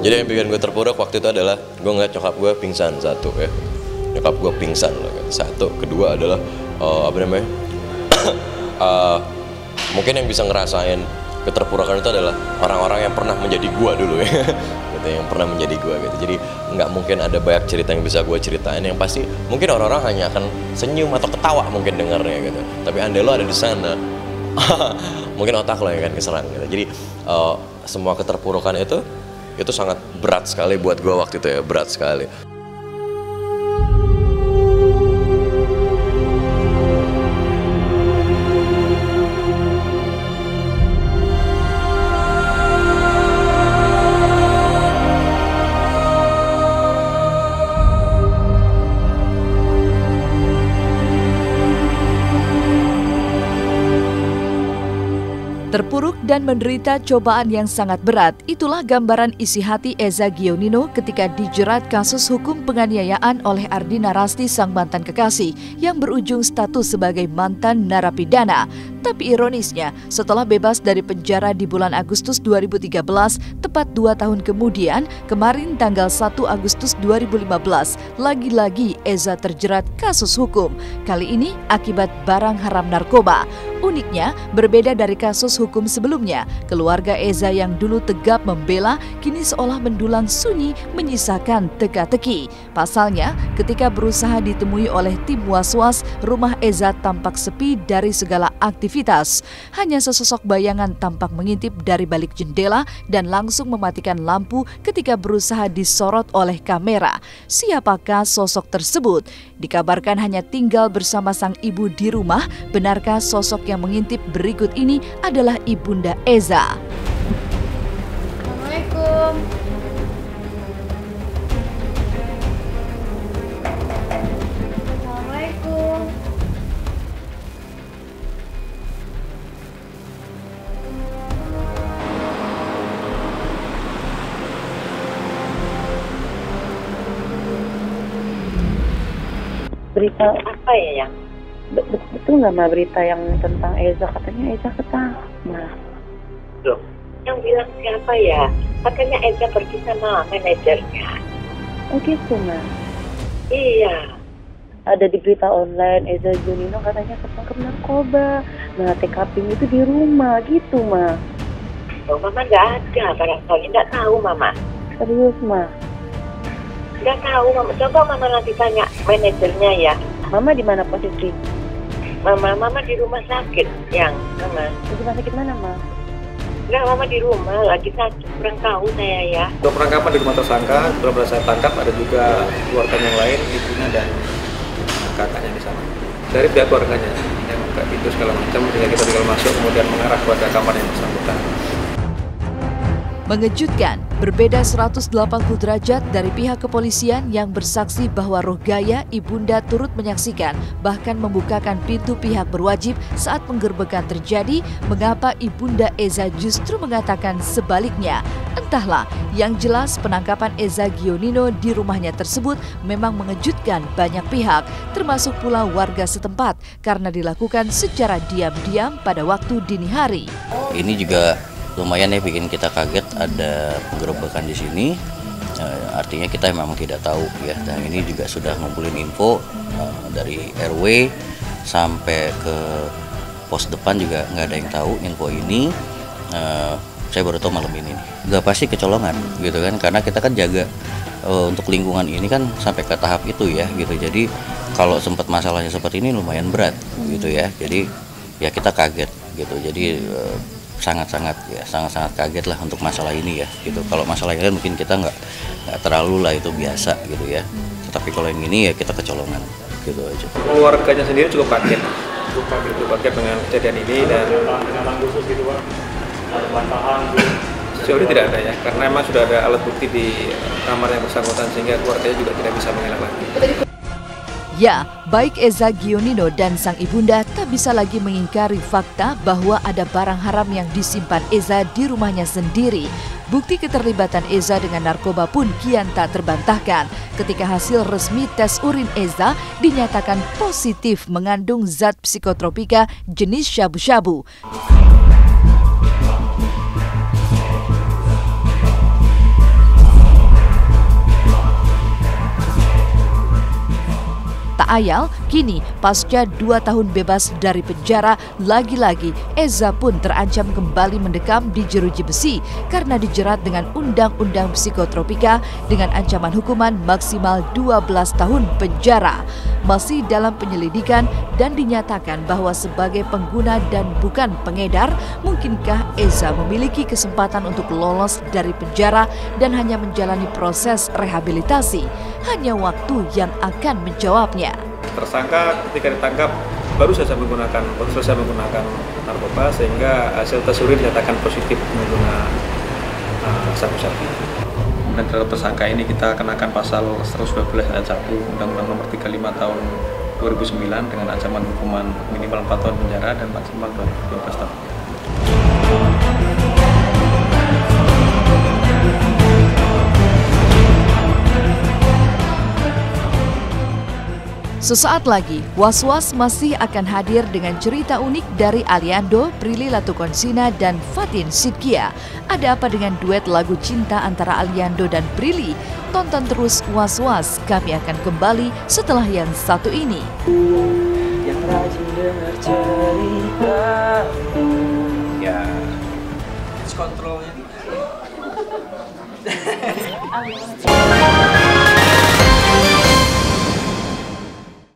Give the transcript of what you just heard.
Jadi yang bikin gue terpuruk waktu itu adalah gue ngeliat nyokap gue pingsan satu ya. Nyokap gue pingsan loh. Satu, kedua adalah mungkin yang bisa ngerasain keterpurukan itu adalah orang-orang yang pernah menjadi gue dulu ya. Gitu, yang pernah menjadi gue gitu. Jadi nggak mungkin ada banyak cerita yang bisa gue ceritain. Yang pasti mungkin orang-orang hanya akan senyum atau ketawa mungkin dengarnya gitu. Tapi andai lo ada di sana, mungkin otak lo yang akan keserang gitu. Jadi semua keterpurukan itu sangat berat sekali buat gue waktu itu ya, berat sekali. Terpuruk dan menderita cobaan yang sangat berat, itulah gambaran isi hati Eza Gionino ketika dijerat kasus hukum penganiayaan oleh Ardina Rasti sang mantan kekasih yang berujung status sebagai mantan narapidana. Tapi ironisnya, setelah bebas dari penjara di bulan Agustus 2013, tepat 2 tahun kemudian, kemarin tanggal 1 Agustus 2015, lagi-lagi Eza terjerat kasus hukum. Kali ini akibat barang haram narkoba. Uniknya, berbeda dari kasus hukum sebelumnya, keluarga Eza yang dulu tegap membela, kini seolah mendulang sunyi menyisakan teka-teki. Pasalnya, ketika berusaha ditemui oleh tim was-was, rumah Eza tampak sepi dari segala aktivitas. Hanya sesosok bayangan tampak mengintip dari balik jendela dan langsung mematikan lampu ketika berusaha disorot oleh kamera. Siapakah sosok tersebut? Dikabarkan hanya tinggal bersama sang ibu di rumah. Benarkah sosok yang mengintip berikut ini adalah ibunda Eza? Assalamualaikum. Assalamualaikum. Berita Apa ya yang? betul nggak Ma berita yang tentang Eza, katanya Eza ketangkap Ma. Loh, yang bilang siapa ya? Katanya Eza pergi sama manajernya. Oh gitu Ma. Iya. Ada di berita online Eza Gionino katanya ketangkap narkoba. Nah TKP itu di rumah gitu Ma. Oh, Mama nggak ada, barangkali nggak tahu Mama. Serius Ma. Nggak tahu Mama. Coba Mama nanti tanya manajernya ya. Mama di mana posisi? Mama di rumah sakit yang Mama. Di rumah sakit mana Ma? Enggak, Mama di rumah lagi sakit, kurang tahu saya ya. Untuk penangkapan di rumah tersangka, benar-benar saya tangkap ada juga keluarga yang lain, ibunya dan kakaknya di sana. Dari pihak keluarganya yang buka pintu segala macam, sehingga kita tinggal masuk kemudian mengarah kepada kamar yang bersangkutan. Mengejutkan, berbeda 180 derajat dari pihak kepolisian yang bersaksi bahwa Rohgaya, ibunda turut menyaksikan, bahkan membukakan pintu pihak berwajib saat penggerbekan terjadi, mengapa ibunda Eza justru mengatakan sebaliknya? Entahlah, yang jelas penangkapan Eza Gionino di rumahnya tersebut memang mengejutkan banyak pihak, termasuk pula warga setempat, karena dilakukan secara diam-diam pada waktu dini hari. Ini juga lumayan ya bikin kita kaget ada penggerebekan di sini, artinya kita memang tidak tahu ya, dan ini juga sudah ngumpulin info dari RW sampai ke pos depan juga nggak ada yang tahu info ini. Saya baru tahu malam ini, nggak pasti kecolongan gitu kan, karena kita kan jaga untuk lingkungan ini kan sampai ke tahap itu ya gitu. Jadi kalau sempat masalahnya seperti ini lumayan berat gitu ya, jadi ya kita kaget gitu. Jadi sangat-sangat kaget lah untuk masalah ini ya gitu. Kalau masalah ini mungkin kita nggak terlalu lah, itu biasa gitu ya. Tetapi kalau yang ini ya kita kecolongan gitu aja. Keluarganya sendiri cukup kaget dengan kejadian ini, dan sejauh ini tidak ada ya, karena memang sudah ada alat bukti di kamar yang bersangkutan sehingga keluarganya juga tidak bisa mengelak lagi. Ya, baik Eza Gionino dan sang ibunda tak bisa lagi mengingkari fakta bahwa ada barang haram yang disimpan Eza di rumahnya sendiri. Bukti keterlibatan Eza dengan narkoba pun kian tak terbantahkan ketika hasil resmi tes urin Eza dinyatakan positif mengandung zat psikotropika jenis syabu-syabu. Ayal, kini pasca 2 tahun bebas dari penjara, lagi-lagi Eza pun terancam kembali mendekam di jeruji besi karena dijerat dengan Undang-Undang Psikotropika dengan ancaman hukuman maksimal 12 tahun penjara. Masih dalam penyelidikan dan dinyatakan bahwa sebagai pengguna dan bukan pengedar, mungkinkah Eza memiliki kesempatan untuk lolos dari penjara dan hanya menjalani proses rehabilitasi? Hanya waktu yang akan menjawabnya. Tersangka ketika ditangkap baru selesai menggunakan narkoba, sehingga hasil tes urin dinyatakan positif menggunakan sabu-sabu. Dan terhadap tersangka ini kita kenakan pasal 112 ayat 1 Undang-Undang Nomor 35 Tahun 2009 dengan ancaman hukuman minimal 4 tahun penjara dan maksimal 12 tahun. Sesaat lagi, Was-Was masih akan hadir dengan cerita unik dari Aliando, Prilly Latukonsina, dan Fatin Sidkia. Ada apa dengan duet lagu cinta antara Aliando dan Prilly? Tonton terus Was-Was, kami akan kembali setelah yang satu ini. Yang rajin dengar cerita, Ya, kontrolnya.